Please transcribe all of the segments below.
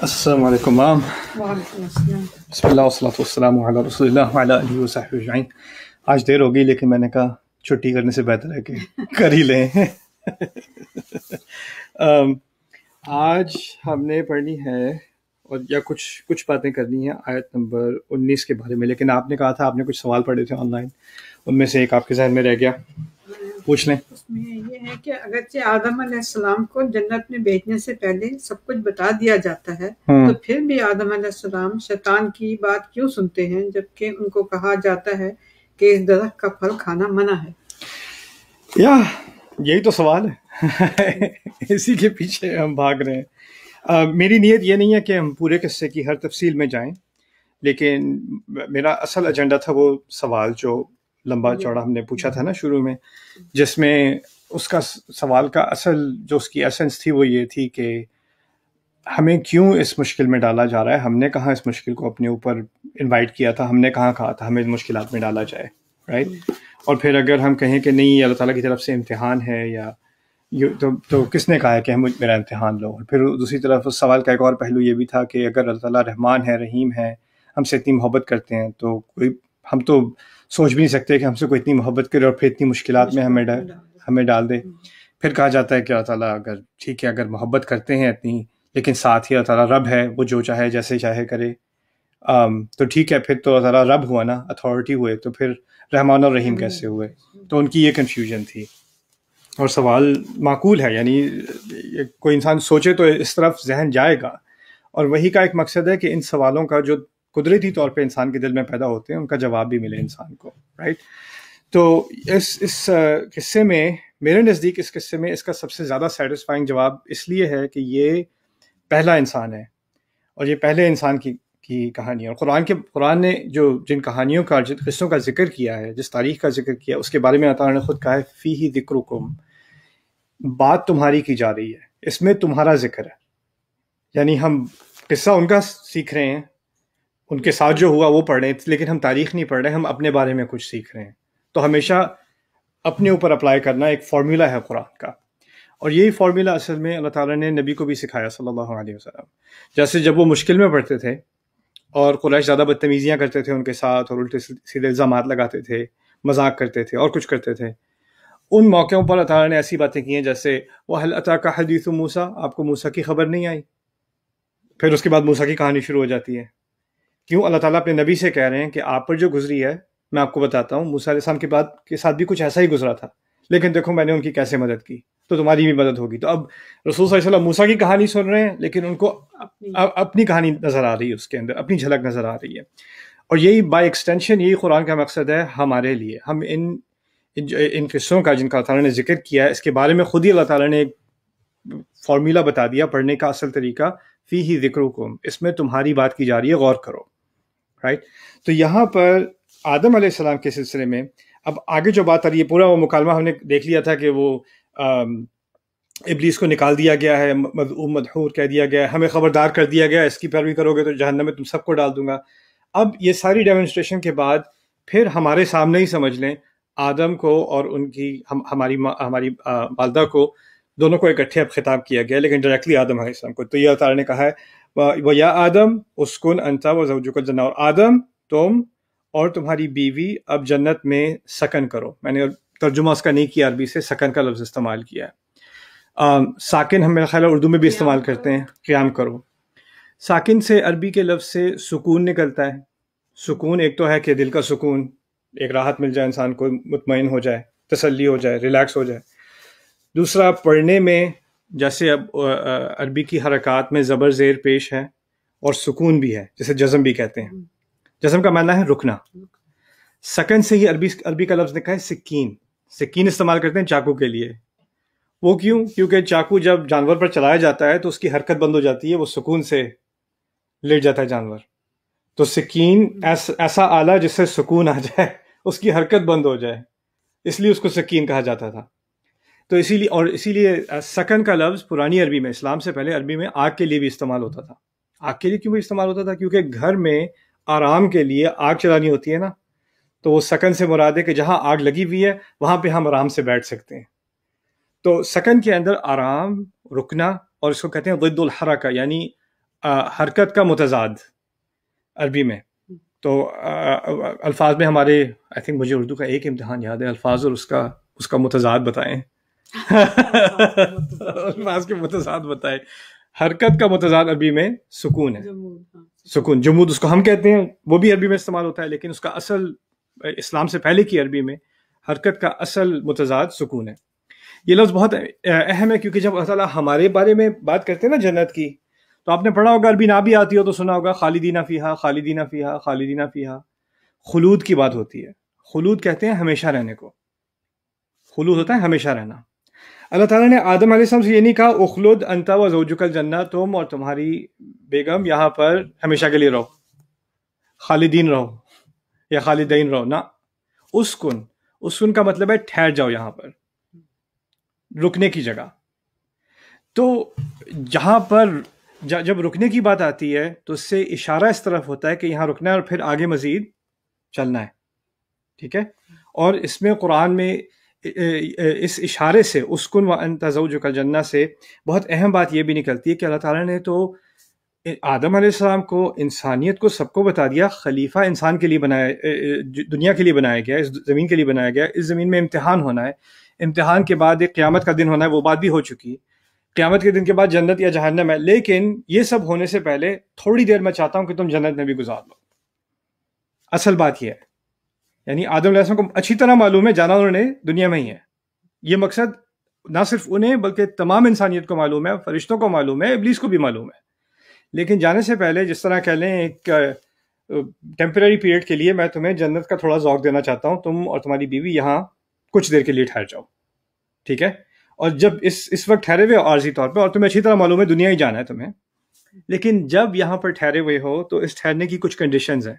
السلام علیکم مام. وعلیکم السلام. بسم اللہ والصلاۃ والسلام علی رسول اللہ وعلی آلہ وصحبہ اجمعین. آج دیر ہو گئی لیکن میں نے کہا چھٹی کرنے سے بہتر ہے کہ کر ہی لیں. آج ہم نے پڑھنی ہے اور یا کچھ باتیں کرنی ہیں آیت نمبر 19 کے بارے میں، لیکن آپ نے کہا تھا آپ نے کچھ سوال پڑھے تھے آن لائن، ان میں سے ایک آپ کے ذہن میں رہ گیا، پوچھ لیں. اس میں یہ ہے کہ اگرچہ آدم علیہ السلام کو جنت میں بھیجنے سے پہلے سب کچھ بتا دیا جاتا ہے تو پھر بھی آدم علیہ السلام شیطان کی بات کیوں سنتے ہیں جبکہ ان کو کہا جاتا ہے کہ اس درخت کا پھل کھانا منع ہے؟ یا یہی تو سوال ہے، اسی کے پیچھے ہم بھاگ رہے ہیں. میری نیت یہ نہیں ہے کہ ہم پورے قصے کی ہر تفصیل میں جائیں، لیکن میرا اصل ایجنڈا تھا وہ سوال جو لمبا چوڑا ہم نے پوچھا تھا نا شروع میں، جس میں اس کا سوال کا اصل جو اس کی ایسنس تھی وہ یہ تھی کہ ہمیں کیوں اس مشکل میں ڈالا جا رہا ہے. ہم نے کہاں اس مشکل کو اپنے اوپر انوائٹ کیا تھا، ہم نے کہاں کہا تھا ہمیں مشکلات میں ڈالا جائے، رائٹ؟ اور پھر اگر ہم کہیں کہ نہیں یہ اللہ تعالیٰ کی طرف سے امتحان ہے یا تو کس نے کہا ہے کہ ہم میرا امتحان لو؟ اور پھر دوسری طرف اس سوال کا ایک اور پہلو یہ بھی تھا کہ اگر اللہ تعالیٰ رحمان ہے، رحیم ہے، ہم سے اتنی محبت کرتے ہیں تو ہم تو سوچ بھی نہیں سکتے کہ ہم سے کوئی اتنی محبت کرے اور پھر اتنی مشکلات میں ہمیں ڈال دے. پھر کہا جاتا ہے کہ اللہ تعالیٰ اگر ٹھیک ہے اگر محبت کرتے ہیں اتنی، لیکن ساتھ ہی اللہ تعالیٰ رب ہے، وہ جو چاہے جیسے چاہے کرے، تو ٹھیک ہے پھر تو اللہ تعالیٰ رب ہوا نا، اتھارٹی ہوئے، تو پھر رحمان اور رحیم کیسے ہوئے؟ تو ان کی یہ کنفیوژن تھی. اور سوال معقول ہے، یعنی کوئی انسان سوچے تو اس طرف ذہن جائے گا، اور وہی کا ایک مقصد ہے کہ ان سوالوں کا جو قدرتی طور پہ انسان کے دل میں پیدا ہوتے ہیں ان کا جواب بھی ملے انسان کو، رائٹ؟ تو اس قصے میں میرے نزدیک اس قصے میں اس کا سب سے زیادہ سیٹسفائنگ جواب اس لیے ہے کہ یہ پہلا انسان ہے اور یہ پہلے انسان کی کہانی ہے. اور قرآن نے جن کہانیوں کا جن قصوں کا ذکر کیا ہے، جس تاریخ کا ذکر کیا، اس کے بارے میں اللہ تعالیٰ نے خود کہا ہے فیہ ذکرکم، بات تمہاری کی جا رہی ہے، اس میں تمہارا ذکر ہے. یعنی ہم قصہ ان کا سیکھ رہے ہیں، ان کے ساتھ جو ہوا وہ پڑھ رہے ہیں، لیکن ہم تاریخ نہیں پڑھ رہے، ہم اپنے بارے میں کچھ سیکھ رہے ہیں. تو ہمیشہ اپنے اوپر اپلائی کرنا ایک فارمولا ہے قرآن کا، اور یہی فارمولا اصل میں اللہ تعالیٰ نے نبی کو بھی سکھایا صلی اللہ علیہ وسلم. جیسے جب وہ مشکل میں پڑتے تھے اور قریش زیادہ بدتمیزیاں کرتے تھے ان کے ساتھ اور الٹے سیدھے الزامات لگاتے تھے، مذاق کرتے تھے اور کچھ کرتے تھے، ان موقعوں پر اللہ تعالیٰ نے ایسی باتیں کی ہیں جیسے وَهَلْ أَتَاكَ حَدِيثُ مُوسَىٰ، آپ کو موسیٰ کی خبر نہیں آئی؟ پھر اس کے بعد موسیٰ کی کہانی شروع ہو جاتی ہے. کیوں؟ اللہ تعالیٰ اپنے نبی سے کہہ رہے ہیں کہ آپ پر جو گزری ہے میں آپ کو بتاتا ہوں، موسیٰ علیہ السلام کے ساتھ بھی کچھ ایسا ہی گزرا تھا، لیکن دیکھو میں نے ان کی کیسے مدد کی، تو تمہاری بھی مدد ہوگی. تو اب رسول صلی اللہ علیہ وسلم موسیٰ کی کہانی سن رہے ہیں لیکن ان کو اپنی کہانی نظر آ رہی ہے، اس کے اندر اپنی جھلک نظر آ رہی ہے. اور یہی بائی ایکسٹینشن یہی قرآن کا مقصد ہے ہمارے لیے. ہم ان قصوں کا جن کا اللہ تعالیٰ نے ذکر کیا ہے اس کے بارے میں خود ہی اللہ تعالیٰ نے ایک فارمولا بتا دیا پڑھنے کا اصل طریقہ، فیہ ذکرکم، اس میں تمہاری بات کی جا رہی ہے، غور کرو، رائٹ؟ تو یہاں پر آدم علیہ السلام کے سلسلے میں اب آگے جو بات آ رہی ہے، پورا وہ مکالمہ ہم نے دیکھ لیا تھا کہ وہ ابلیس کو نکال دیا گیا ہے، مذعوم مدحور کہہ دیا گیا ہے، ہمیں خبردار کر دیا گیا اس کی پیروی کرو گے تو جہنم میں تم سب کو ڈال دوں گا. اب یہ ساری ڈیمونسٹریشن کے بعد پھر ہمارے سامنے ہی سمجھ لیں آدم کو اور ان کی ہماری والدہ کو، دونوں کو اکٹھے اب خطاب کیا گیا، لیکن ڈائریکٹلی آدم علیہ السلام کو. تو یہ اللہ تعالیٰ نے کہا ہے وَيَا آدم اسکن انت وزوجک الجنہ، اور آدم تم اور تمہاری بیوی اب جنت میں سکن کرو. میں نے ترجمہ اس کا نہیں کیا، عربی سے سکن کا لفظ استعمال کیا ہے. ساکن ہم میرا خیال ہے اردو میں بھی استعمال کرتے ہیں، قیام کرو. ساکن سے عربی کے لفظ سے سکون نکلتا ہے. سکون ایک تو ہے کہ دل کا سکون، ایک راحت مل جائے انسان کو، مطمئن ہو جائے، تسلی ہو جائے، ریلیکس ہو جائے. دوسرا پڑھنے میں جیسے اب عربی کی حرکات میں زبر زیر پیش ہے اور سکون بھی ہے، جیسے جزم بھی کہتے ہیں. جزم کا معنی ہے رکنا. سکن سے ہی عربی کا لفظ لکھا ہے سکین. سکین استعمال کرتے ہیں چاقو کے لیے. وہ کیوں؟ کیونکہ چاقو جب جانور پر چلایا جاتا ہے تو اس کی حرکت بند ہو جاتی ہے، وہ سکون سے لیٹ جاتا ہے جانور. تو سکین ایسا آلہ جس سے سکون آ جائے، اس کی حرکت بند ہو جائے، اس لیے اس کو سکین کہا جاتا تھا. تو اسی لیے سکن کا لفظ پرانی عربی میں، اسلام سے پہلے عربی میں آگ کے لیے بھی استعمال ہوتا تھا. آگ کے لیے کیوں بھی استعمال ہوتا تھا؟ کیونکہ گھر میں آرام کے لیے آگ چلانی ہوتی ہے نا، تو وہ سکن سے مراد ہے کہ جہاں آگ لگی ہوئی ہے وہاں پہ ہم آرام سے بیٹھ سکتے ہیں. تو سکن کے اندر آرام، رکنا، اور اس کو کہتے ہیں ضد الحرکہ، یعنی حرکت کا متضاد عربی میں. تو الفاظ میں ہمارے آئی تھنک مجھے اردو کا ایک امتحان یاد ہے، الفاظ اور اس کا متضاد بتائیں. الفاظ کے متضاد بتائیں. حرکت کا متضاد عربی میں سکون ہے. سکون، جمود اس کو ہم کہتے ہیں، وہ بھی عربی میں استعمال ہوتا ہے، لیکن اس کا اصل اسلام سے پہلے کی عربی میں حرکت کا اصل متضاد سکون ہے. یہ لفظ بہت اہم ہے، کیونکہ جب اللہ تعالیٰ ہمارے بارے میں بات کرتے ہیں نا جنت کی، تو آپ نے پڑھا ہوگا، عربی نہ بھی آتی ہو تو سنا ہوگا خالدین فیہا خالدین فیہا خالدین فیہا. خلود کی بات ہوتی ہے. خلود کہتے ہیں ہمیشہ رہنے کو. خلود ہوتا ہے ہمیشہ رہنا. اللہ تعالیٰ نے آدم علیہ السلام سے یہ نہیں کہا اخلد انت و زوجک الجنہ، تم اور تمہاری بیگم یہاں پر ہمیشہ کے لیے رہو، خالدین رہو یا خالدین رہو. نہ، اسکن کا مطلب ہے ٹھہر جاؤ، یہاں پر رکنے کی جگہ. تو جہاں پر جب رکنے کی بات آتی ہے تو اس سے اشارہ اس طرف ہوتا ہے کہ یہاں رکنا ہے اور پھر آگے مزید چلنا ہے. ٹھیک ہے. اور اس میں قرآن میں اس اشارے سے اسکن و انت زوجک الجنہ سے بہت اہم بات یہ بھی نکلتی ہے کہ اللہ تعالیٰ نے تو آدم علیہ السلام کو، انسانیت کو، سب کو بتا دیا خلیفہ انسان کے لیے بنایا، دنیا کے لیے بنایا گیا، اس زمین کے لیے بنایا گیا. اس زمین میں امتحان ہونا ہے، امتحان کے بعد ایک قیامت کا دن ہونا ہے. وہ بات بھی ہو چکی. قیامت کے دن کے بعد جنت یا جہنم ہے. لیکن یہ سب ہونے سے پہلے تھوڑی دیر میں چاہتا ہوں کہ تم جنت میں بھی گزار لو. اصل بات یہ ہے، یعنی آدم علیہ السلام کو اچھی طرح معلوم ہے، جانا انہوں نے دنیا میں ہی ہے. یہ مقصد نہ صرف انہیں بلکہ تمام انسانیت کو معلوم ہے، فرشتوں کو معلوم ہے، ابلیس کو بھی معلوم ہے. لیکن جانے سے پہلے جس طرح کہہ لیں ایک ٹیمپرری پیریڈ کے لیے میں تمہیں جنت کا تھوڑا ذوق دینا چاہتا ہوں، تم اور تمہاری بیوی یہاں کچھ دیر کے لیے ٹھہر جاؤ. ٹھیک ہے. اور جب اس وقت ٹھہرے ہوئے عارضی طور پہ، اور تمہیں اچھی طرح معلوم ہے دنیا ہی جانا ہے تمہیں، لیکن جب یہاں پر ٹھہرے ہوئے ہو تو اس ٹھہرنے کی کچھ کنڈیشنز ہیں.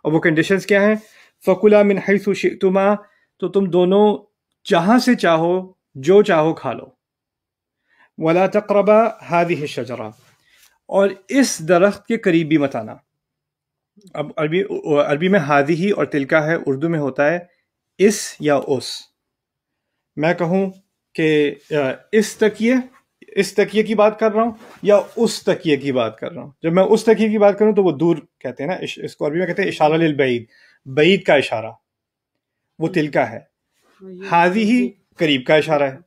اور وہ کنڈیشنز کیا ہیں؟ فَكُلَا مِنْ حَيْثُ شِئْتُمَا، تو تم دونوں جہاں سے چاہو جو چاہو کھا لو. وَلَا تَقْرَبَا هَذِهِ الشَّجَرَةَ، اور اس درخت کے قریب بھی مت آنا. اب عربی میں ہادی اور تلکا ہے، اردو میں ہوتا ہے اس یا اس. میں کہوں کہ اس تکیے کی بات کر رہا ہوں یا اس تکیے کی بات کر رہا ہوں. جب میں اس تکیے کی بات کروں تو وہ دور کہتے ہیں نا، اس کو عربی میں کہتے ہیں اشارہ للبعید، بعید کا اشارہ، وہ تلکا ہے. ہادی قریب کا اشارہ ہے.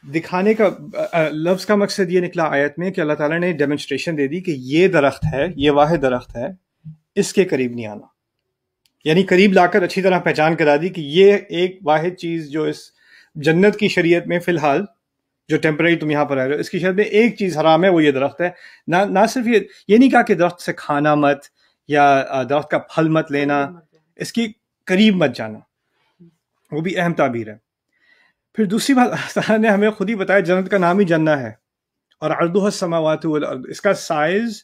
دکھانے کا لفظ کا مقصد یہ نکلا آیت میں کہ اللہ تعالیٰ نے ڈیمونسٹریشن دے دی کہ یہ درخت ہے، یہ واحد درخت ہے، اس کے قریب نہیں آنا. یعنی قریب لا کر اچھی طرح پہچان کرا دی کہ یہ ایک واحد چیز جو اس جنت کی شریعت میں فی الحال، جو ٹیمپرری تم یہاں پر آ رہے ہو، اس کی شریعت میں ایک چیز حرام ہے، وہ یہ درخت ہے. نہ صرف یہ نہیں کہا کہ درخت سے کھانا مت یا درخت کا پھل مت لینا، اس کی قریب مت جانا. وہ بھی اہم تعبیر ہے. پھر دوسری بات اللہ تعالیٰ نے ہمیں خود ہی بتایا، جنت کا نام ہی جنہ ہے، اور عرضها السماوات والارض، اس کا سائز،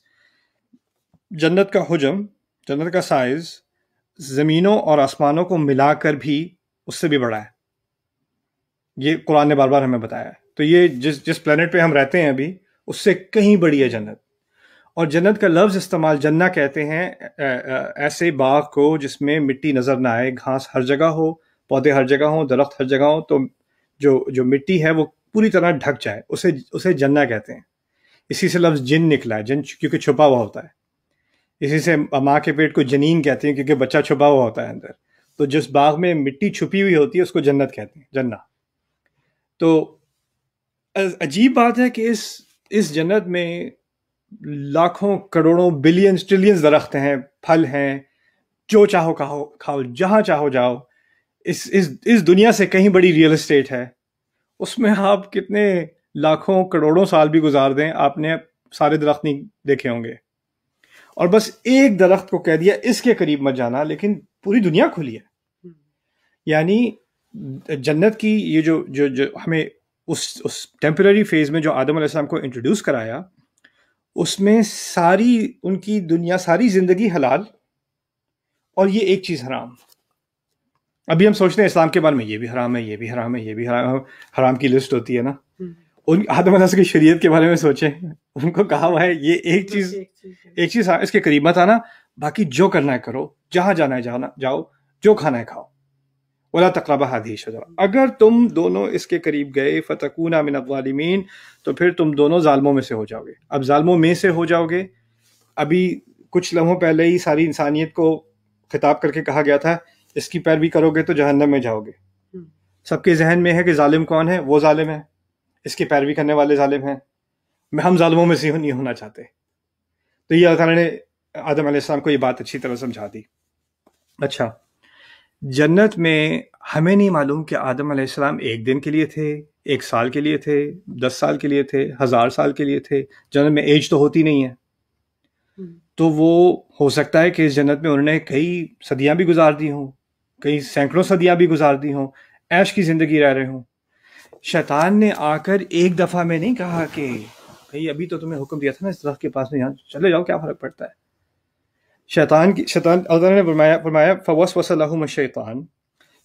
جنت کا حجم، جنت کا سائز زمینوں اور آسمانوں کو ملا کر بھی اس سے بھی بڑا ہے. یہ قرآن نے بار بار ہمیں بتایا ہے. تو یہ جس پلانٹ پہ ہم رہتے ہیں ابھی، اس سے کہیں بڑی ہے جنت. اور جنت کا لفظ استعمال جنہ کہتے ہیں ایسے باغ کو جس میں مٹی نظر نہ آئے، گھاس ہر جگہ ہو، پودے ہر جگہ ہوں، درخت ہر جگہ ہوں، تو جو مٹی ہے وہ پوری طرح ڈھک جائے، اسے جنہ کہتے ہیں. اسی سے لفظ جن نکلا ہے، جن کیونکہ چھپا ہوا ہوتا ہے. اسی سے ماں کے پیٹ کو جنین کہتے ہیں کیونکہ بچہ چھپا ہوا ہوتا ہے اندر. تو جس باغ میں مٹی چھپی ہوئی ہوتی ہے اس کو جنت کہتے ہیں، جنہ. تو عجیب بات ہے کہ اس جنت میں لاکھوں کروڑوں بلینز ٹریلینز درخت ہیں، پھل ہیں، جو چاہو کھاؤ، جہاں چاہو جاؤ. اس دنیا سے کہیں بڑی ریئل اسٹیٹ ہے. اس میں آپ کتنے لاکھوں کروڑوں سال بھی گزار دیں، آپ نے سارے درخت نہیں دیکھے ہوں گے. اور بس ایک درخت کو کہہ دیا اس کے قریب مت جانا، لیکن پوری دنیا کھلی ہے. یعنی جنت کی یہ جو ہمیں اس ٹیمپرری فیز میں جو آدم علیہ السلام کو انٹروڈیوس کرایا، اس میں ساری ان کی دنیا، ساری زندگی حلال، اور یہ ایک چیز حرام. ابھی ہم سوچتے ہیں اسلام کے بارے میں یہ بھی حرام ہے، یہ بھی حرام ہے، یہ بھی حرام ہے، حرام کی لسٹ ہوتی ہے نا. ان آدم علیہ السلام کی شریعت کے بارے میں سوچیں، ان کو کہا ہوا ہے یہ ایک چیز اس کے قریب مت آنا، باقی جو کرنا ہے کرو، جہاں جانا ہے جاؤ، جو کھانا ہے کھاؤ. وَلَا تَقْرَبَا هَٰذِهِ الشَّجَرَةَ، اگر تم دونوں اس کے قریب گئے، فَتَكُونَا مِنَ الظَّالِمِينَ، تو پھر تم دونوں ظالموں میں سے ہو جاؤ گے. اب ظالموں میں سے ہو جاؤ گے، ابھی کچھ لمحوں پہلے ہی ساری انسانیت کو خطاب کر کے کہا گیا تھا اس کی پیروی کرو گے تو جہنم میں جاؤ گے. سب کے ذہن میں ہے کہ ظالم کون ہے؟ وہ ظالم ہے، اس کی پیروی کرنے والے ظالم ہیں. ہم ظالموں میں سے نہیں ہونا چاہتے. تو یہ اللہ تعالیٰ نے آدم علیہ السلام کو یہ بات اچھی طرح سمجھا دی. اچھا، جنت میں ہمیں نہیں معلوم کہ آدم علیہ السلام 1 دن کے لیے تھے، 1 سال کے لیے تھے، 10 سال کے لیے تھے، 1000 سال کے لیے تھے. جنت میں ایج تو ہوتی نہیں ہے. تو وہ ہو سکتا ہے کہ اس جنت میں انہوں نے کئی صدیاں بھی گزار دی ہوں، کئی سینکڑوں صدیاں بھی گزار دی ہوں، عیش کی زندگی رہ رہے ہوں. شیطان نے آ کر ایک دفعہ میں نہیں کہا کہ بھئی ابھی تو تمہیں حکم دیا تھا نا اس درخت کے پاس میں، یہاں چلے جاؤ، کیا فرق پڑتا ہے. شیطان اللہ نے فرمایا فوسوس لہم الشیطان،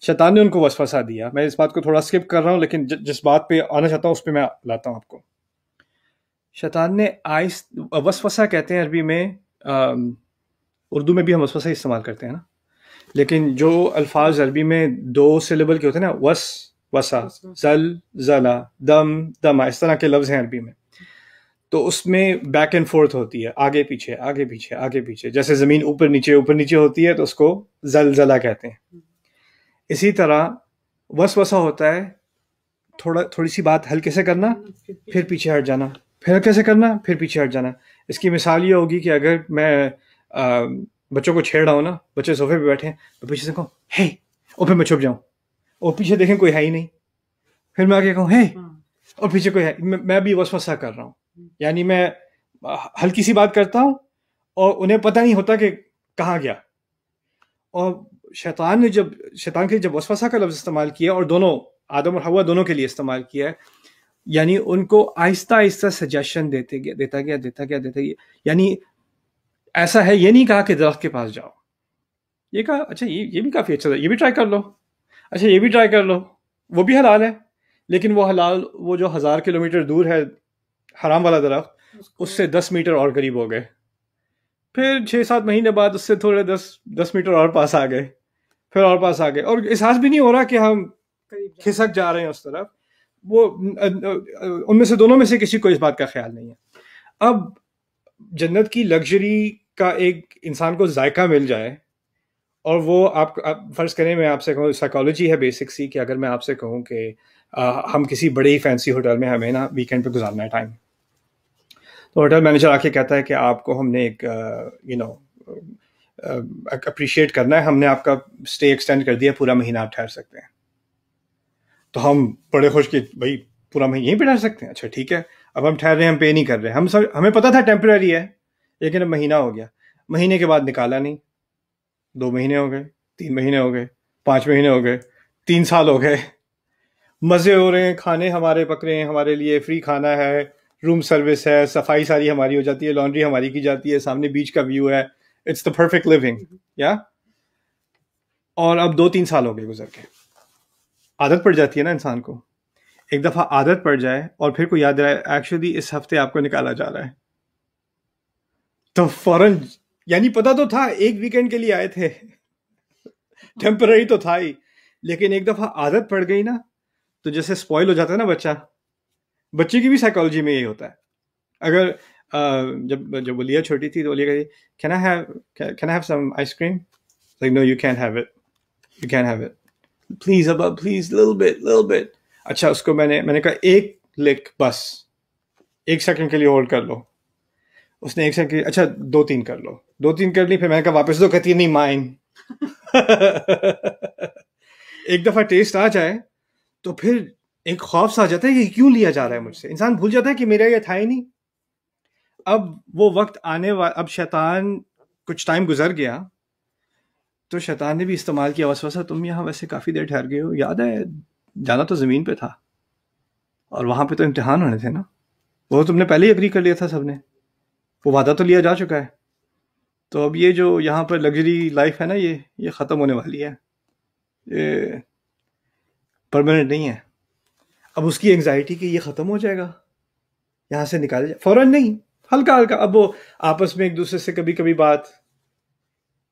شیطان نے ان کو وسوسہ دیا. میں اس بات کو تھوڑا سکپ کر رہا ہوں، لیکن جس بات پہ آنا چاہتا ہوں اس پہ میں لاتا ہوں آپ کو. شیطان نے وسوسہ کہتے ہیں عربی میں، اردو میں بھی ہم وسوسہ استعمال کرتے ہیں نا، لیکن جو الفاظ عربی میں 2 سلیبل کے ہوتے ہیں نا، وسا، زل، زلا، دم، دما، اس طرح کے لفظ ہیں عربی میں. تو اس میں بیک اینڈ فورتھ ہوتی ہے، آگے پیچھے آگے پیچھے آگے پیچھے. جیسے زمین اوپر نیچے ہوتی ہے تو اس کو زلزلہ کہتے ہیں. اسی طرح وسوسہ ہوتا ہے تھوڑی سی بات ہلکے سے کرنا، پھر پیچھے ہٹ جانا، پھر ہلکے سے کرنا، پھر پیچھے ہٹ جانا. اس کی مثال یہ ہوگی کہ اگر میں بچوں کو چھیڑ رہا ہوں نا، بچے صوفے پہ بیٹھے ہیں، تو پیچھے سے کہوں ہے، اور پھر میں چھپ جاؤں اور پیچھے دیکھیں کوئی ہے ہی نہیں، پھر میں آگے کہوں ہے اور پیچھے کوئی ہے. میں بھی وسوسہ کر رہا ہوں. یعنی میں ہلکی سی بات کرتا ہوں اور انہیں پتہ نہیں ہوتا کہ کہاں گیا. اور شیطان کے جب وسوسہ کا لفظ استعمال کیا، اور دونوں آدم اور حوا دونوں کے لیے استعمال کیا ہے، یعنی ان کو آہستہ آہستہ سجیشن دیتا گیا. یعنی ایسا ہے، یہ نہیں کہا کہ درخت کے پاس جاؤ، یہ کہا اچھا یہ بھی کافی اچھا تھا، یہ بھی ٹرائی کر لو، اچھا یہ بھی ٹرائی کر لو، وہ بھی حلال ہے. لیکن وہ حلال، وہ جو 1000 کلومیٹر دور ہے حرام والا درخت، اس سے 10 میٹر اور قریب ہو گئے. پھر 6-7 مہینے بعد اس سے تھوڑے 10 میٹر اور پاس آ گئے، پھر اور پاس آ گئے، اور احساس بھی نہیں ہو رہا کہ ہم کھسک جا رہے ہیں اس طرف. وہ ان میں سے دونوں میں سے کسی کو اس بات کا خیال نہیں ہے. اب جنت کی لگژری کا ایک انسان کو ذائقہ مل جائے، اور وہ آپ فرض کریں، میں آپ سے کہوں، سائیکالوجی ہے بیسک سی، کہ اگر میں آپ سے کہوں کہ ہم کسی بڑے ہی فینسی ہوٹل میں، ہمیں نا ویکینڈ پہ گزارنا ہے ٹائم، تو ہوٹل مینیجر آ کے کہتا ہے کہ آپ کو ہم نے ایک اپریشیٹ کرنا ہے، ہم نے آپ کا اسٹے ایکسٹینڈ کر دیا، پورا مہینہ آپ ٹھہر سکتے ہیں. تو ہم بڑے خوش کہ بھائی پورا مہینہ یہیں پہ ٹھہر سکتے ہیں. اچھا ٹھیک ہے، اب ہم ٹھہر رہے ہیں، ہم پے نہیں کر رہے. ہمیں پتا تھا ٹیمپرری ہے، لیکن اب مہینہ ہو گیا. مہینے کے بعد نکالا نہیں، 2 مہینے ہو گئے، 3 مہینے ہو گئے، 5 مہینے ہو گئے، 3 سال ہو گئے. مزے ہو رہے ہیں، کھانے ہمارے پک رہے ہیں، ہمارے لیے فری کھانا ہے، روم سروس ہے، صفائی ساری ہماری ہو جاتی ہے، لانڈری ہماری کی جاتی ہے، سامنے بیچ کا ویو ہے. اٹس دا پرفیکٹ لیونگ، یا. اور اب 2-3 سال ہو گئے گزر کے. عادت پڑ جاتی ہے نا انسان کو. ایک دفعہ عادت پڑ جائے اور پھر کو یاد رہے ایکچولی اس ہفتے آپ کو نکالا جا رہا ہے، تو فوراً، یعنی پتا تو تھا 1 ویکینڈ کے لیے آئے تھے، ٹیمپرری تو تھا ہی، لیکن ایک دفعہ عادت پڑ گئی نا، تو جیسے اسپوائل ہو جاتا ہے نا بچہ. بچے کی بھی سائیکالوجی میں یہی ہوتا ہے. اگر جب ولیہ چھوٹی تھی تو ولیہ کہتی can I have some ice cream? No you can have it, you can have it, please ابا پلیز، لٹل بٹ. اچھا، اس کو میں نے کہا 1 لک بس، 1 سیکنڈ کے لیے ہولڈ کر لو. اس نے 1 سیکنڈ، اچھا 2-3 کر لو، 2-3 کر لی. پھر میں نے کہا واپس دو، کہتی ہے نہیں مائن. ایک دفعہ ٹیسٹ آ جائے تو پھر ایک خوف سا آ جاتا ہے کہ کیوں لیا جا رہا ہے مجھ سے. انسان بھول جاتا ہے کہ میرا یہ تھا ہی نہیں. اب وہ وقت آنے والا، اب شیطان، کچھ ٹائم گزر گیا تو شیطان نے بھی استعمال کیا وسوسہ. تم یہاں ویسے کافی دیر ٹھہر گئے ہو، یاد ہے جانا تو زمین پہ تھا، اور وہاں پہ تو امتحان ہونے تھے نا، وہ تم نے پہلے ہی اگری کر لیا تھا، سب نے، وہ وعدہ تو لیا جا چکا ہے. تو اب یہ جو یہاں پر لگژری لائف ہے نا، یہ ختم ہونے والی ہے، یہ پرماننٹ نہیں ہے. اب اس کی انگزائٹی کہ یہ ختم ہو جائے گا، یہاں سے نکالے جائے، فوراً نہیں، ہلکا ہلکا. اب وہ آپس میں ایک دوسرے سے کبھی کبھی بات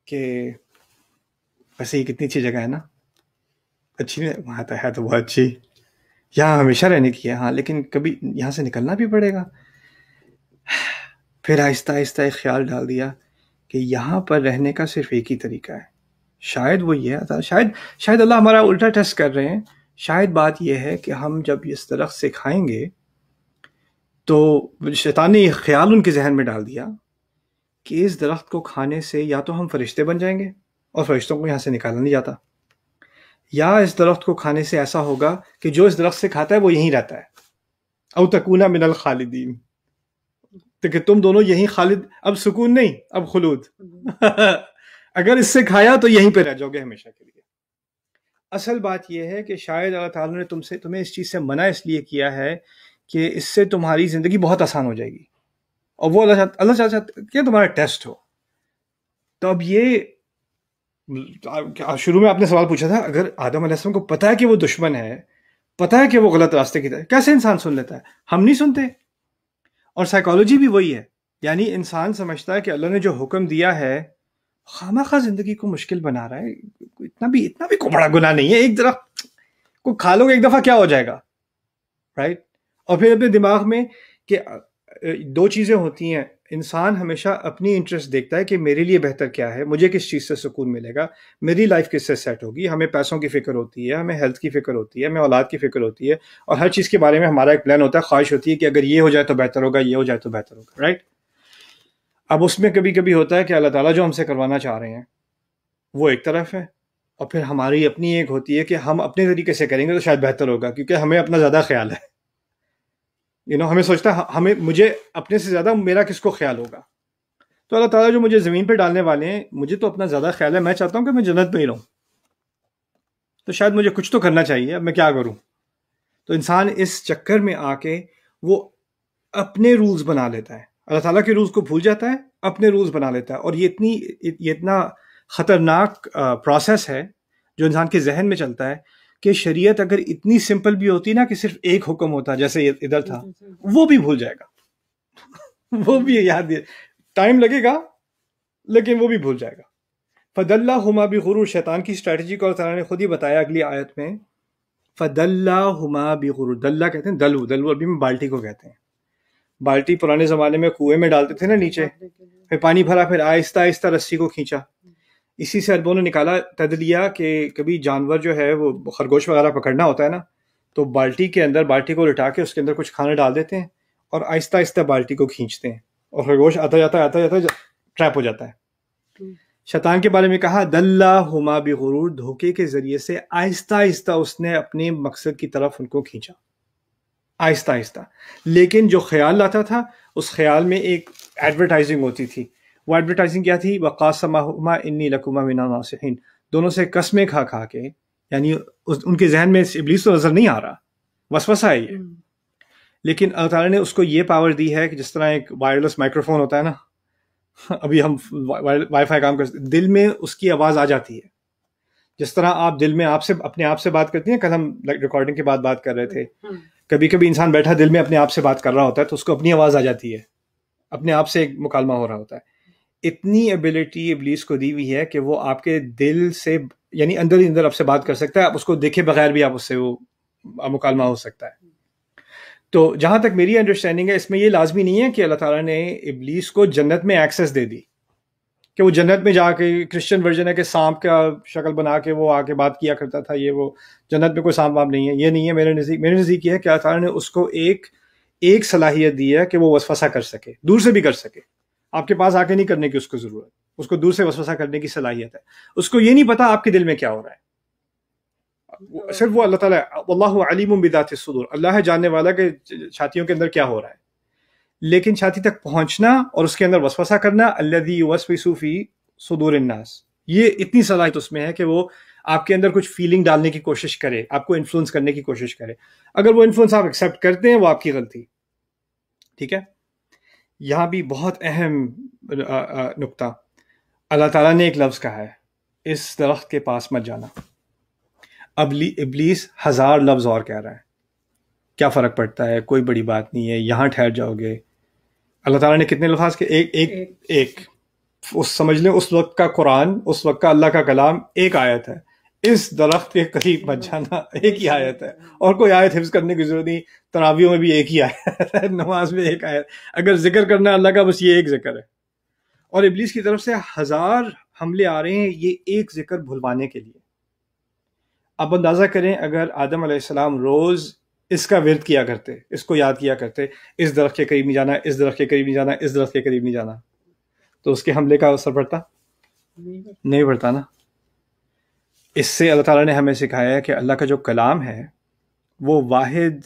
کہ ویسے یہ کتنی اچھی جگہ ہے نا، اچھی نہیں وہاں تو ہے، تو بہت اچھی، یہاں ہمیشہ رہنے کی ہے، ہاں لیکن کبھی یہاں سے نکلنا بھی پڑے گا. پھر آہستہ آہستہ ایک خیال ڈال دیا کہ یہاں پر رہنے کا صرف ایک ہی طریقہ ہے، شاید وہ یہ ہے، شاید اللہ ہمارا الٹا ٹیسٹ کر رہے ہیں، شاید بات یہ ہے کہ ہم جب اس درخت سے کھائیں گے تو شیطان نے یہ خیال ان کے ذہن میں ڈال دیا کہ اس درخت کو کھانے سے یا تو ہم فرشتے بن جائیں گے اور فرشتوں کو یہاں سے نکالا نہیں جاتا، یا اس درخت کو کھانے سے ایسا ہوگا کہ جو اس درخت سے کھاتا ہے وہ یہیں رہتا ہے، او تکونا من الخالدین، تو کہ تم دونوں یہیں خالد، اب سکون نہیں، اب خلود اگر اس سے کھایا تو یہیں پہ رہ جاؤ گے ہمیشہ کے لیے۔ اصل بات یہ ہے کہ شاید اللہ تعالیٰ نے تمہیں اس چیز سے منع اس لیے کیا ہے کہ اس سے تمہاری زندگی بہت آسان ہو جائے گی، اور وہ اللہ چاہتا کہ تمہارا ٹیسٹ ہو۔ تو اب یہ شروع میں آپ نے سوال پوچھا تھا، اگر آدم علیہ السلام کو پتا ہے کہ وہ دشمن ہے، پتا ہے کہ وہ غلط راستے کی طرف، کیسے انسان سن لیتا ہے؟ ہم نہیں سنتے۔ اور سائیکالوجی بھی وہی ہے، یعنی انسان سمجھتا ہے کہ اللہ نے جو حکم دیا ہے خامخواہ زندگی کو مشکل بنا رہا ہے، اتنا بھی کوئی بڑا گناہ نہیں ہے، ایک درخت کو کھا لو گے ایک دفعہ کیا ہو جائے گا، رائٹ؟ اور پھر اپنے دماغ میں کہ دو چیزیں ہوتی ہیں، انسان ہمیشہ اپنی انٹرسٹ دیکھتا ہے کہ میرے لیے بہتر کیا ہے، مجھے کس چیز سے سکون ملے گا، میری لائف کس سے سیٹ ہوگی۔ ہمیں پیسوں کی فکر ہوتی ہے، ہمیں ہیلتھ کی فکر ہوتی ہے، ہمیں اولاد کی فکر ہوتی ہے، اور ہر چیز کے بارے میں ہمارا ایک پلان ہوتا ہے، خواہش ہوتی ہے کہ اگر یہ ہو جائے تو بہتر ہوگا، یہ ہو جائے تو بہتر ہوگا، رائٹ؟ اب اس میں کبھی کبھی ہوتا ہے کہ اللہ تعالیٰ جو ہم سے کروانا چاہ رہے ہیں وہ ایک طرف ہے، اور پھر ہماری اپنی ایک ہوتی ہے کہ ہم اپنے طریقے سے کریں گے تو شاید بہتر ہوگا، کیونکہ ہمیں اپنا زیادہ خیال ہے، ہمیں سوچتا ہے مجھے اپنے سے زیادہ میرا کس کو خیال ہوگا۔ تو اللہ تعالیٰ جو مجھے زمین پہ ڈالنے والے ہیں، مجھے تو اپنا زیادہ خیال ہے، میں چاہتا ہوں کہ میں جنت میں ہی رہوں، تو شاید مجھے کچھ تو کرنا چاہیے، اب میں کیا کروں؟ تو انسان اس چکر میں آ کے وہ اپنے رولز بنا لیتا ہے، اللہ تعالیٰ کے رولز کو بھول جاتا ہے، اپنے رولز بنا لیتا ہے، اور یہ اتنا خطرناک پروسیس ہے جو انسان کے ذہن میں چلتا ہے کہ شریعت اگر اتنی سمپل بھی ہوتی نا کہ صرف ایک حکم ہوتا جیسے ادھر تھا، وہ بھی بھول جائے گا، وہ بھی یاد، ٹائم لگے گا لیکن وہ بھی بھول جائے گا۔ فَدَلَّهُمَا بِغُرُورٍ، شیطان کی اسٹریٹجی کو اللہ تعالیٰ نے خود ہی بتایا اگلی آیت میں، فَدَلَّهُمَا بِغُرُورٍ، دلہ کہتے ہیں دلو عربی میں بالٹی کو کہتے ہیں، بالٹی پرانے زمانے میں کنویں میں ڈالتے تھے نا نیچے، پھر پانی بھرا، پھر آہستہ آہستہ رسی کو کھینچا، اسی سے عربوں نے نکالا تدلیہ کہ کبھی جانور جو ہے وہ خرگوش وغیرہ پکڑنا ہوتا ہے نا، تو بالٹی کے اندر بالٹی کو لٹا کے اس کے اندر کچھ کھانا ڈال دیتے ہیں اور آہستہ آہستہ بالٹی کو کھینچتے ہیں، اور خرگوش آتا جاتا ٹریپ ہو جاتا ہے۔ شیطان کے بارے میں کہا دلہما بغرور، دھوکے کے ذریعے سے آہستہ آہستہ اس نے اپنے مقصد کی طرف ان کو کھینچا، آہستہ آہستہ، لیکن جو خیال لاتا تھا اس خیال میں ایک ایڈورٹائزنگ ہوتی تھی، وہ ایڈورٹائزنگ کیا تھی؟ وَقَاسَمَهُمَا إِنِّي لَكُمَا مِنَ النَّاصِحِينَ، دونوں سے قسمیں کھا کھا کے، یعنی ان کے ذہن میں ابلیس تو نظر نہیں آ رہا، وسوسہ ہے یہ، لیکن اللہ تعالیٰ نے اس کو یہ پاور دی ہے کہ جس طرح ایک وائرلیس مائکرو فون ہوتا ہے نا، ابھی ہم وائی فائی کام کرتے، دل میں اس کی آواز آ جاتی ہے، جس طرح آپ دل میں اپنے آپ سے بات کرتی ہیں، کل ہم ریکارڈنگ کے بعد بات کر رہے تھے، کبھی کبھی انسان بیٹھا دل میں اپنے آپ سے بات کر رہا ہوتا ہے تو اس کو اپنی آواز آ جاتی ہے، اپنے آپ سے ایک مکالمہ ہو رہا ہوتا ہے۔ اتنی ایبلٹی ابلیس کو دی ہوئی ہے کہ وہ آپ کے دل سے، یعنی اندر ہی اندر آپ سے بات کر سکتا ہے، آپ اس کو دیکھے بغیر بھی آپ اس سے وہ مکالمہ ہو سکتا ہے۔ تو جہاں تک میری انڈرسٹینڈنگ ہے، اس میں یہ لازمی نہیں ہے کہ اللہ تعالیٰ نے ابلیس کو جنت میں ایکسیس دے دی، کہ وہ جنت میں جا کے، کرسچن ورژن ہے کہ سانپ کا شکل بنا کے وہ آ کے بات کیا کرتا تھا، یہ وہ جنت میں کوئی سانپ وانپ نہیں ہے، یہ نہیں ہے میرے نزدیک یہ ہے کہ اللہ تعالیٰ نے اس کو ایک صلاحیت دی ہے کہ وہ وسوسہ کر سکے، دور سے بھی کر سکے، آپ کے پاس آ کے نہیں کرنے کی اس کو ضرورت، اس کو دور سے وسوسہ کرنے کی صلاحیت ہے، اس کو یہ نہیں پتا آپ کے دل میں کیا ہو رہا ہے، صرف وہ اللہ تعالیٰ، واللہ علیم بذات الصدور، اللہ ہے جاننے والا کہ چھاتیوں کے اندر کیا ہو رہا ہے، لیکن چھاتی تک پہنچنا اور اس کے اندر وسوسہ کرنا، الذی یوسوس فی صدور الناس، یہ اتنی صلاحیت اس میں ہے کہ وہ آپ کے اندر کچھ فیلنگ ڈالنے کی کوشش کرے، آپ کو انفلوئنس کرنے کی کوشش کرے، اگر وہ انفلوئنس آپ ایکسیپٹ کرتے ہیں وہ آپ کی غلطی، ٹھیک ہے۔ یہاں بھی بہت اہم نقطہ، اللہ تعالیٰ نے ایک لفظ کہا ہے، اس درخت کے پاس مت جانا، ابلیس 1000 لفظ اور کہہ رہا ہے، کیا فرق پڑتا ہے، کوئی بڑی بات نہیں ہے، یہاں ٹھہر جاؤ گے۔ اللہ تعالیٰ نے کتنے الفاظ کے؟ ایک سمجھ لیں، اس وقت کا قرآن، اس وقت کا اللہ کا کلام ایک آیت ہے، اس درخت کے قریب مت جانا، ایک ہی آیت ہے، اور کوئی آیت حفظ کرنے کی ضرورت نہیں، تراویحوں میں بھی ایک ہی آیت ہے، نماز میں ایک آیت، اگر ذکر کرنا ہے اللہ کا بس یہ ایک ذکر ہے. اور ابلیس کی طرف سے 1000 حملے آ رہے ہیں یہ ایک ذکر بھلوانے کے لیے. اب اندازہ کریں اگر آدم علیہ السلام روز اس کا ورد کیا کرتے، اس کو یاد کیا کرتے، اس درخت کے قریب نہیں جانا، اس درخت کے قریب نہیں جانا، اس درخت کے قریب نہیں جانا، تو اس کے حملے کا اثر پڑتا نہیں پڑتا نا. اس سے اللہ تعالیٰ نے ہمیں سکھایا ہے کہ اللہ کا جو کلام ہے وہ واحد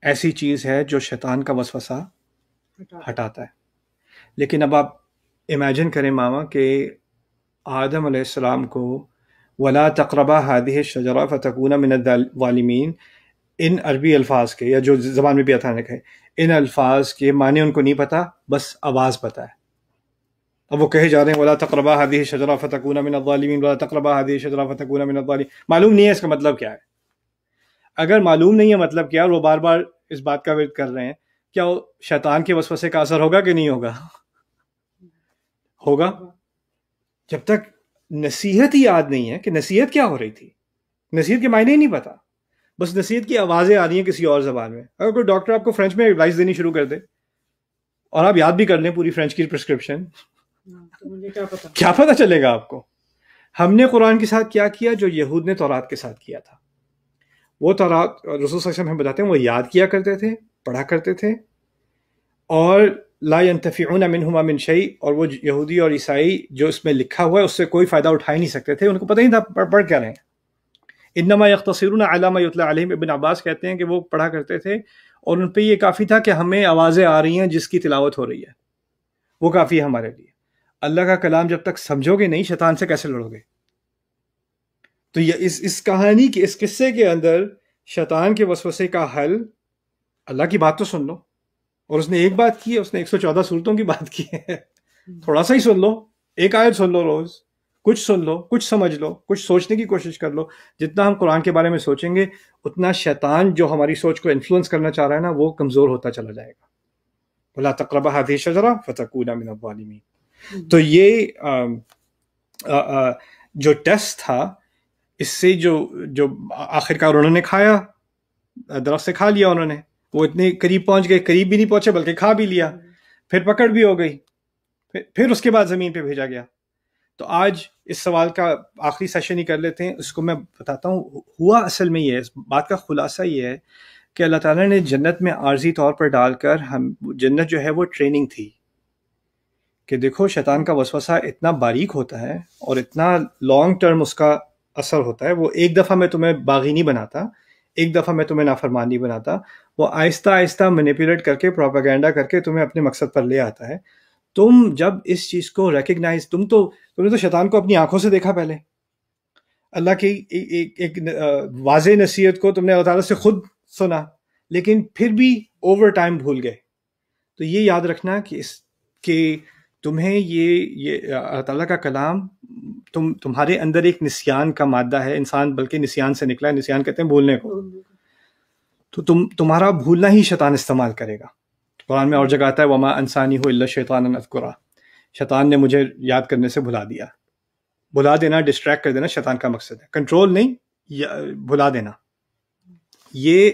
ایسی چیز ہے جو شیطان کا وسوسہ ہٹاتا ہے. لیکن اب آپ امیجن کریں ماما کہ آدم علیہ السلام کو وَلَا تَقْرَبَا هَٰذِهِ الشَّجَرَةَ فَتَكُونَ مِنَ الظَّالِمِينَ ان عربی الفاظ کے یا جو زبان میں بھی آتا ہے ان الفاظ کے معنی ان کو نہیں پتا، بس آواز پتا ہے. اب وہ کہے جا رہے ہیں وَلَا تَقْرَبَا هَٰذِهِ الشَّجَرَةَ فَتَكُونَ مِنَ الظَّالِمِينَ وَلَا تَقْرَبَا هَٰذِهِ الشَّجَرَةَ فَتَكُونَ مِنَ الظَّالِمِينَ. معلوم نہیں ہے اس کا مطلب کیا ہے. اگر معلوم نہیں ہے مطلب کیا اور وہ بار بار اس بات کا ورد کر رہے ہیں، کیا وہ شیطان کے وسوسے کا اثر ہوگا کہ نہیں ہوگا؟ ہوگا. جب تک نصیحت ہی یاد نہیں ہے کہ نصیحت کیا ہو رہی تھی، نصیحت کے معنی ہی نہیں پتا، بس نصیحت کی آوازیں آ رہی ہیں کسی اور زبان میں. اگر کوئی ڈاکٹر آپ کو فرینچ میں ایڈوائس دینی شروع کر دے اور آپ یاد بھی کر لیں پوری فرینچ کی پرسکرپشن، کیا پتہ چلے گا آپ کو؟ ہم نے قرآن کے ساتھ کیا کیا جو یہود نے تورات کے ساتھ کیا تھا. وہ تورات رسول صلی اللہ علیہ وسلم ہمیں بتاتے ہیں وہ یاد کیا کرتے تھے، پڑھا کرتے تھے، اور لا ينتفعون منهما من شيء، اور وہ یہودی اور عیسائی جو اس میں لکھا ہوا ہے اس سے کوئی فائدہ اٹھا ہی نہیں سکتے تھے، ان کو پتہ نہیں تھا پڑھ کیا رہے ہیں. انما يقتصرون على ما يتلى عليهم. ابن عباس کہتے ہیں کہ وہ پڑھا کرتے تھے اور ان پہ یہ کافی تھا کہ ہمیں آوازیں آ رہی ہیں جس کی تلاوت ہو رہی ہے، وہ کافی ہے ہمارے لیے. اللہ کا کلام جب تک سمجھو گے نہیں، شیطان سے کیسے لڑو گے؟ تو یہ اس کہانی کے اس قصے کے اندر شیطان کے وسوسے کا حل اللہ کی بات تو سن لو. اور اس نے ایک بات کی ہے، اس نے 114 صورتوں کی بات کی ہے. تھوڑا سا ہی سن لو، ایک آیت سن لو روز، کچھ سن لو، کچھ سمجھ لو، کچھ سوچنے کی کوشش کر لو. جتنا ہم قرآن کے بارے میں سوچیں گے اتنا شیطان جو ہماری سوچ کو انفلوئنس کرنا چاہ رہا ہے نا وہ کمزور ہوتا چلا جائے گا. وَلَا تَقْرَبَا هَٰذِهِ الشَّجَرَةَ فَتَكُونَ مِنَ الظَّالِمِينَ. تو یہ جو ٹیسٹ تھا، اس سے جو آخرکار انہوں نے کھایا، درخت سے کھا لیا انہوں نے، وہ اتنے قریب پہنچ گئے، قریب بھی نہیں پہنچے بلکہ کھا بھی لیا، پھر پکڑ بھی ہو گئی، پھر اس کے بعد زمین پہ بھیجا گیا. تو آج اس سوال کا آخری سیشن ہی کر لیتے ہیں. اس کو میں بتاتا ہوں. ہوا اصل میں یہ ہے، اس بات کا خلاصہ یہ ہے کہ اللہ تعالیٰ نے جنت میں عارضی طور پر ڈال کر جنت جو ہے وہ ٹریننگ تھی کہ دیکھو شیطان کا وسوسہ اتنا باریک ہوتا ہے اور اتنا لانگ ٹرم اس کا اثر ہوتا ہے. وہ ایک دفعہ میں تمہیں باغی نہیں بناتا، ایک دفعہ میں تمہیں نافرمان نہیں بناتا، وہ آہستہ آہستہ مینیپولیٹ کر کے، پروپیگنڈا کر کے تمہیں اپنے مقصد پر لے آتا ہے. تم جب اس چیز کو ریکگنائز، تم نے تو شیطان کو اپنی آنکھوں سے دیکھا، پہلے اللہ کی ایک واضح نصیحت کو تم نے اللہ تعالیٰ سے خود سنا، لیکن پھر بھی اوور ٹائم بھول گئے. تو یہ یاد رکھنا کہ تمہیں یہ اللہ تعالیٰ کا کلام تمہارے اندر ایک نسیان کا مادہ ہے. انسان بلکہ نسیان سے نکلا ہے، نسیان کہتے ہیں بھولنے کو. تو تمہارا بھولنا ہی شیطان استعمال کرے گا. قرآن میں اور جگہ آتا ہے وما انسانی ہو الا شیطان ان اذکرہ، شیطان نے مجھے یاد کرنے سے بھلا دیا. بھلا دینا، ڈسٹریکٹ کر دینا شیطان کا مقصد ہے، کنٹرول نہیں، بھلا دینا. یہ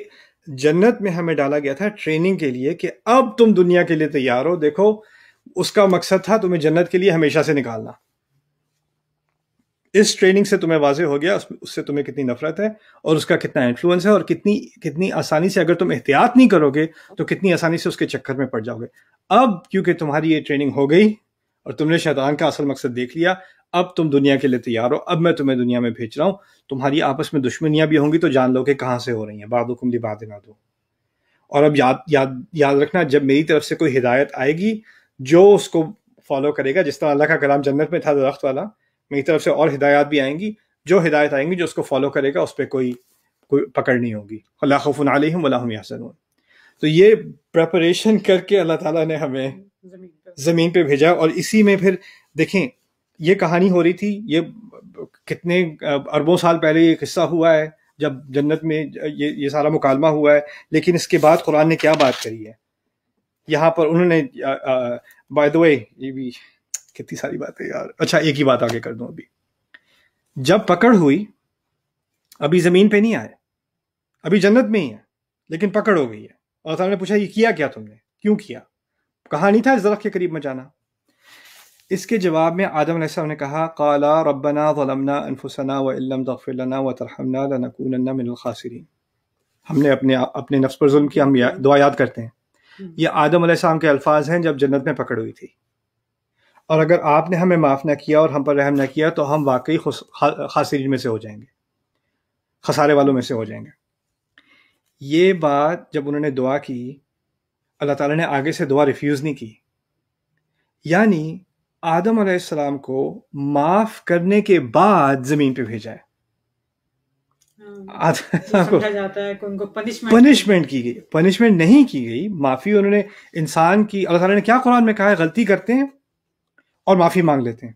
جنت میں ہمیں ڈالا گیا تھا ٹریننگ کے لیے کہ اب تم دنیا کے لیے تیار ہو. دیکھو اس کا مقصد تھا تمہیں جنت کے لیے ہمیشہ سے نکالنا. اس ٹریننگ سے تمہیں واضح ہو گیا اس سے تمہیں کتنی نفرت ہے اور اس کا کتنا انفلوئنس ہے، اور کتنی آسانی سے اگر تم احتیاط نہیں کرو گے تو کتنی آسانی سے اس کے چکر میں پڑ جاؤ گے. اب کیونکہ تمہاری یہ ٹریننگ ہو گئی اور تم نے شیطان کا اصل مقصد دیکھ لیا، اب تم دنیا کے لیے تیار ہو. اب میں تمہیں دنیا میں بھیج رہا ہوں. تمہاری آپس میں دشمنیاں بھی ہوں گی تو جان لو کہ کہاں سے ہو رہی ہیں. بعضکم لبعض عدو. اور اب یاد رکھنا، جب میری طرف سے کوئی ہدایت آئے گی جو اس کو فالو کرے گا، جس طرح اللہ کا کلام جنت میں تھا درخت والا، میری طرف سے اور ہدایات بھی آئیں گی. جو ہدایت آئیں گی جو اس کو فالو کرے گا اس پہ کوئی پکڑ نہیں ہوگی. لا خوف علیہم ولا ہم یحزنون. تو یہ پریپریشن کر کے اللہ تعالیٰ نے ہمیں زمین پہ بھیجا. اور اسی میں پھر دیکھیں یہ کہانی ہو رہی تھی، یہ کتنے اربوں سال پہلے یہ قصہ ہوا ہے جب جنت میں یہ سارا مکالمہ ہوا ہے. لیکن اس کے بعد قرآن نے کیا بات کری ہے یہاں پر؟ انہوں نے بائی دا وے، یہ بھی کتنی ساری باتیں یار. اچھا ایک ہی بات آگے کر دوں. ابھی جب پکڑ ہوئی ابھی زمین پہ نہیں آئے، ابھی جنت میں ہی ہے، لیکن پکڑ ہو گئی ہے۔ اور تعالیٰ نے پوچھا یہ کیا کیا تم نے، کیوں کیا، کہا نہیں تھا اس درخت کے قریب مت جانا؟ اس کے جواب میں آدم علیہ السلام نے کہا قالا ربنا ظلمنا انفسنا وان لم تغفر لنا وترحمنا لنکونن من الخاسرین۔ ہم نے اپنے نفس پر ظلم کیا، ہم دعا یاد کرتے ہیں، یہ آدم علیہ السلام کے الفاظ ہیں جب جنت میں پکڑ ہوئی تھی، اور اگر آپ نے ہمیں معاف نہ کیا اور ہم پر رحم نہ کیا تو ہم واقعی خاسرین میں سے ہو جائیں گے، خسارے والوں میں سے ہو جائیں گے۔ یہ بات جب انہوں نے دعا کی، اللہ تعالیٰ نے آگے سے دعا ریفیوز نہیں کی، یعنی آدم علیہ السلام کو معاف کرنے کے بعد زمین پہ بھیجا ہے۔ پنشمنٹ کی گئی، پنشمنٹ نہیں کی گئی، معافی انہوں نے انسان کی، اللہ تعالیٰ نے کیا قرآن میں کہا ہے، غلطی کرتے ہیں اور معافی مانگ لیتے ہیں۔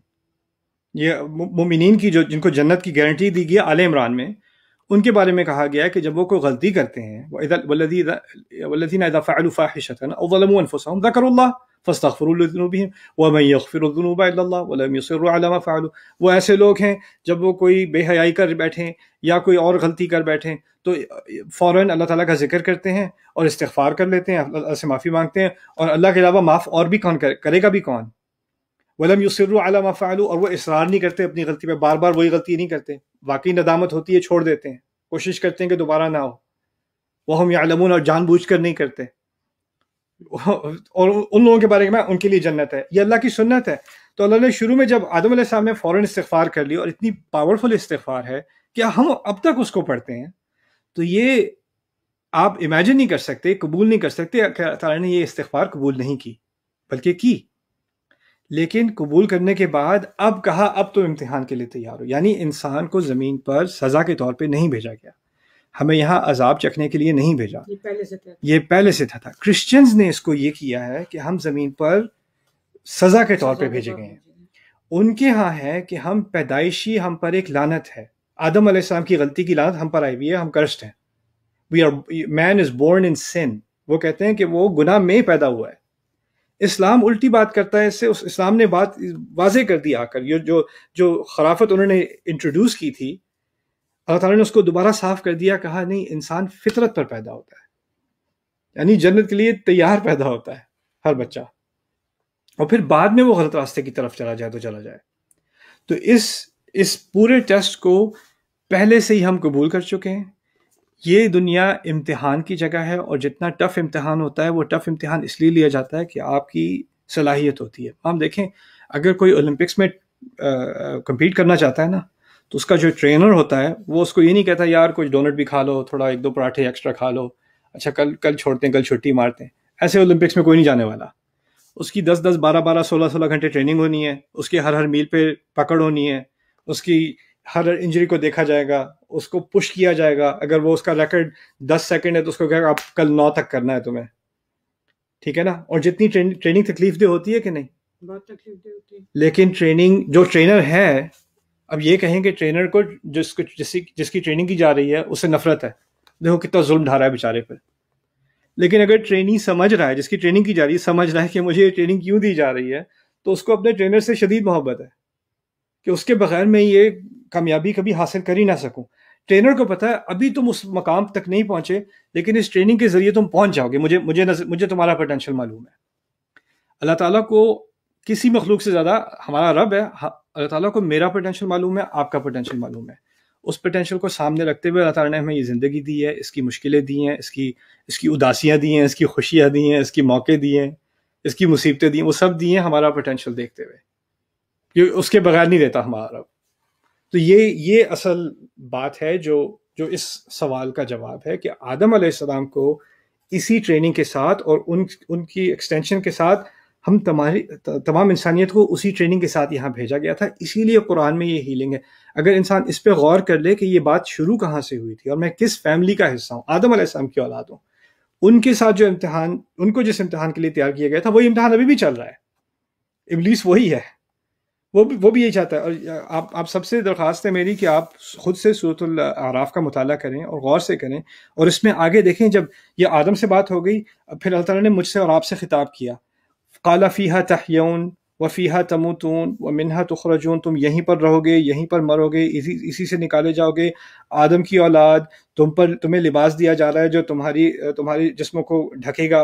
یہ مومنین کی جو جن کو جنت کی گارنٹی دی گئی آل عمران میں، ان کے بارے میں کہا گیا ہے کہ جب وہ کوئی غلطی کرتے ہیں والذین اذا فعلوا فاحشة او ظلموا انفسهم ذکروا اللہ فاستغفروا لذنوبهم ومن يغفر الذنوب الا اللہ ولم يصروا على ما فعلوا۔ وہ ایسے لوگ ہیں جب وہ کوئی بے حیائی کر بیٹھیں یا کوئی اور غلطی کر بیٹھیں تو فوراً اللہ تعالیٰ کا ذکر کرتے ہیں اور استغفار کر لیتے ہیں، اللہ سے معافی مانگتے ہیں، اور اللہ کے علاوہ معاف اور بھی کون کرے گا بھی کون؟ وَلَمْ يُصِرُّوا عَلَى مَا فَعَلُوا، اور وہ اصرار نہیں کرتے اپنی غلطی پہ، بار بار وہی غلطی نہیں کرتے، واقعی ندامت ہوتی ہے چھوڑ دیتے ہیں، کوشش کرتے ہیں کہ دوبارہ نہ ہو، وَهُمْ يَعْلَمُونَ، اور جان بوجھ کر نہیں کرتے، اور ان لوگوں کے بارے میں ان کے لیے جنت ہے۔ یہ اللہ کی سنت ہے۔ تو اللہ نے شروع میں جب آدم علیہ السلام نے فوراً استغفار کر لی، اور اتنی پاورفل استغفار ہے کہ ہم اب تک اس کو پڑھتے ہیں، تو یہ آپ امیجن نہیں کر سکتے، قبول نہیں کر سکتے کہ اللہ تعالیٰ نے یہ استغفار قبول نہیں کی، بلکہ کی، لیکن قبول کرنے کے بعد اب کہا اب تو امتحان کے لیے تیار ہو، یعنی انسان کو زمین پر سزا کے طور پہ نہیں بھیجا گیا، ہمیں یہاں عذاب چکھنے کے لیے نہیں بھیجا، یہ پہلے سے تھا۔ کرسچنز نے اس کو یہ کیا ہے کہ ہم زمین پر سزا کے طور پہ بھیجے گئے ہیں۔ ان کے ہاں ہے کہ ہم پیدائشی، ہم پر ایک لعنت ہے، آدم علیہ السلام کی غلطی کی لعنت ہم پر آئی ہوئی ہے، ہم کرسٹ ہیں، man is born in sin۔ وہ کہتے ہیں کہ وہ گناہ میں پیدا ہوا ہے۔ اسلام الٹی بات کرتا ہے اس سے، اسلام نے بات واضح کر دی آ کر، جو خرافت انہوں نے انٹروڈیوس کی تھی، اللہ تعالیٰ نے اس کو دوبارہ صاف کر دیا، کہا نہیں، انسان فطرت پر پیدا ہوتا ہے، یعنی جنت کے لیے تیار پیدا ہوتا ہے ہر بچہ، اور پھر بعد میں وہ غلط راستے کی طرف چلا جائے تو چلا جائے۔ تو اس پورے ٹیسٹ کو پہلے سے ہی ہم قبول کر چکے ہیں۔ یہ دنیا امتحان کی جگہ ہے، اور جتنا ٹف امتحان ہوتا ہے وہ ٹف امتحان اس لیے لیا جاتا ہے کہ آپ کی صلاحیت ہوتی ہے۔ ہم دیکھیں، اگر کوئی اولمپکس میں کمپیٹ کرنا چاہتا ہے نا، تو اس کا جو ٹرینر ہوتا ہے وہ اس کو یہ نہیں کہتا یار کچھ ڈونٹ بھی کھا لو، تھوڑا ایک دو پراٹھے ایکسٹرا کھا لو، اچھا کل چھوڑتے ہیں، کل چھٹی مارتے ہیں۔ ایسے اولمپکس میں کوئی نہیں جانے والا، اس کی 10 12 16 گھنٹے ٹریننگ ہونی ہے، اس کی ہر میل پہ پکڑ ہونی ہے، اس کی ہر انجری کو دیکھا جائے گا، اس کو پش کیا جائے گا، اگر وہ اس کا ریکارڈ 10 سیکنڈ ہے تو اس کو کہے گا اب کل 9 تک کرنا ہے تمہیں، ٹھیک ہے نا؟ اور جتنی ٹریننگ تکلیف دہ ہوتی ہے کہ نہیں، بہت تکلیف دہ ہوتی ہے، لیکن ٹریننگ جو ٹرینر ہے، اب یہ کہیں کہ ٹرینر کو جس کی ٹریننگ کی جا رہی ہے اس سے نفرت ہے، دیکھو کتنا ظلم ڈھا رہا ہے بیچارے پر، لیکن اگر ٹریننگ سمجھ رہا ہے، جس کی ٹریننگ کی جا رہی ہے سمجھ رہا ہے کہ مجھے یہ ٹریننگ کیوں دی جا رہی ہے، تو اس کو اپنے ٹرینر سے شدید محبت ہے کہ اس کے بغیر میں یہ کامیابی کبھی حاصل کر ہی نہ سکوں۔ ٹرینر کو پتا ہے ابھی تم اس مقام تک نہیں پہنچے، لیکن اس ٹریننگ کے ذریعے تم پہنچ جاؤ گے، مجھے تمہارا پوٹینشیل معلوم ہے۔ اللہ تعالیٰ کو کسی مخلوق سے زیادہ، ہمارا رب ہے، اللہ تعالیٰ کو میرا پوٹینشیل معلوم ہے، آپ کا پوٹینشیل معلوم ہے۔ اس پوٹینشیل کو سامنے رکھتے ہوئے اللہ تعالیٰ نے ہمیں یہ زندگی دی ہے، اس کی مشکلیں دی ہیں، اس کی اداسیاں دی ہیں، اس کی خوشیاں دی ہیں، اس کی موقع دی ہیں، اس کی مصیبتیں دی ہیں، وہ سب دی ہیں ہمارا پوٹینشیل دیکھتے ہوئے، کہ اس کے بغیر نہیں دیتا ہمارا رب۔ تو یہ اصل بات ہے جو اس سوال کا جواب ہے کہ آدم علیہ السلام کو اسی ٹریننگ کے ساتھ اور ان کی ایکسٹینشن کے ساتھ ہم تمام انسانیت کو اسی ٹریننگ کے ساتھ یہاں بھیجا گیا تھا۔ اسی لیے قرآن میں یہ ہیلنگ ہے۔ اگر انسان اس پہ غور کر لے کہ یہ بات شروع کہاں سے ہوئی تھی اور میں کس فیملی کا حصہ ہوں، آدم علیہ السلام کی اولاد ہوں، ان کے ساتھ جو امتحان، ان کو جس امتحان کے لیے تیار کیا گیا تھا، وہی امتحان ابھی بھی چل رہا ہے۔ ابلیس وہی ہے، وہ بھی یہی چاہتا ہے۔ اور آپ سب سے درخواست ہے میری کہ آپ خود سے سورۃ الاعراف کا مطالعہ کریں اور غور سے کریں، اور اس میں آگے دیکھیں، جب یہ آدم سے بات ہو گئی، پھر اللہ تعالیٰ نے مجھ سے اور آپ سے خطاب کیا، قال فیہا تحیون وفیہا تموتون ومنہا تخرجون، تم یہیں پر رہو گے، یہیں پر مرو گے، اسی سے نکالے جاؤ گے. آدم کی اولاد، تمہیں لباس دیا جا رہا ہے جو تمہاری جسموں کو ڈھکے گا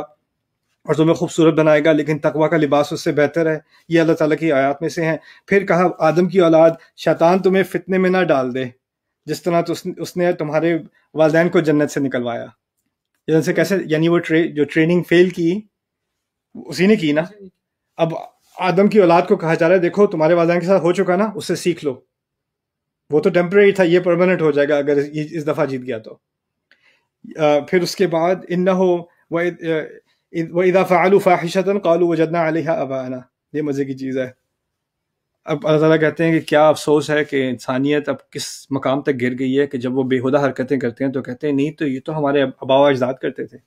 اور تمہیں خوبصورت بنائے گا، لیکن تقویٰ کا لباس اس سے بہتر ہے. یہ اللہ تعالیٰ کی آیات میں سے ہیں. پھر کہا آدم کی اولاد، شیطان تمہیں فتنے میں نہ ڈال دے جس طرح اس نے تمہارے والدین کو جنت سے نکلوایا. جن سے کیسے، یعنی وہ جو ٹریننگ فیل کی اسی نے کی نا. اب آدم کی اولاد کو کہا جا رہا ہے دیکھو تمہارے والدین کے ساتھ ہو چکا نا، اس سے سیکھ لو. وہ تو ٹیمپریری تھا، یہ پرماننٹ ہو جائے گا اگر اس دفعہ جیت گیا تو. پھر اس کے بعد انہو وَإِذَا فَعَلُوا فَاحِشَةً قَالُوا وَجَدْنَا عَلَيْهَا آبَاءَنَا. یہ مزے کی چیز ہے. اب اللہ تعالیٰ کہتے ہیں کہ کیا افسوس ہے کہ انسانیت اب کس مقام تک گر گئی ہے کہ جب وہ بےہودہ حرکتیں کرتے ہیں تو کہتے ہیں نہیں تو یہ تو ہمارے آباء و اجداد کرتے تھے.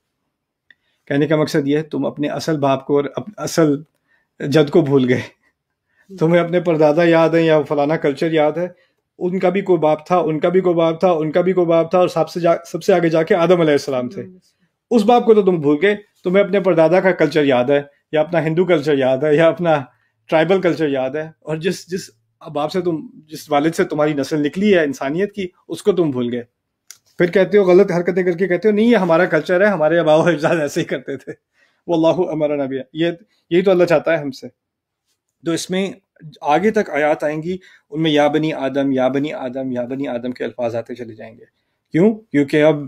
کہنے کا مقصد یہ ہے تم اپنے اصل باپ کو اور اصل جد کو بھول گئے. تمہیں اپنے پردادا یاد ہیں یا فلانا کلچر یاد ہے، ان کا بھی کوئی باپ تھا، ان کا بھی کوئی باپ تھا، ان کا بھی کوئی باپ تھا، اور سب سے آگے جا کے آدم علیہ السلام تھے. اس باپ کو تو تم بھول گئے. تمہیں اپنے پردادا کا کلچر یاد ہے یا اپنا ہندو کلچر یاد ہے یا اپنا ٹرائبل کلچر یاد ہے، اور جس باپ سے جس والد سے تمہاری نسل نکلی ہے انسانیت کی، اس کو تم بھول گئے. پھر کہتے ہو غلط حرکتیں کر کے کہتے ہو نہیں یہ ہمارا کلچر ہے، ہمارے آباء و اجداد ایسے ہی کرتے تھے. واللہ امرنا بہا. یہی تو اللہ چاہتا ہے ہم سے. تو اس میں آگے تک آیات آئیں گی، ان میں یا بنی آدم یا بنی آدم یا بنی آدم کے الفاظ آتے چلے جائیں گے. کیوں؟ کیونکہ اب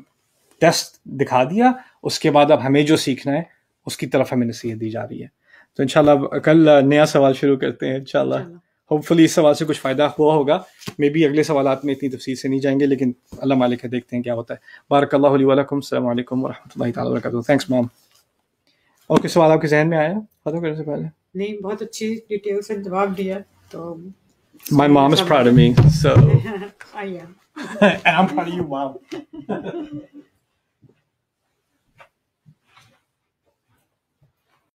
ٹیسٹ دکھا دیا، اس کے بعد اب ہمیں جو سیکھنا ہے اس کی طرف ہمیں نصیحت دی جا رہی ہے. تو انشاءاللہ کل نیا سوال شروع کرتے ہیں انشاءاللہ. ہوپ فلی اس سوال سے کچھ فائدہ ہوا ہوگا. مے بی اگلے سوالات میں اتنی تفصیل سے نہیں جائیں گے، لیکن اللہ مالک ہے، دیکھتے ہیں کیا ہوتا ہے. بارک اللہ لی ولکم. السلام علیکم ورحمۃ اللہ تعالیٰ وبرکاتہ. تھینکس مام. اور کوئی سوال آپ کے ذہن میں آیا ختم کرنے سے پہلے؟ نہیں، بہت اچھی ڈیٹیل سے جواب دیا. تو My mom is proud of me, so I am. and I'm proud of you, mom.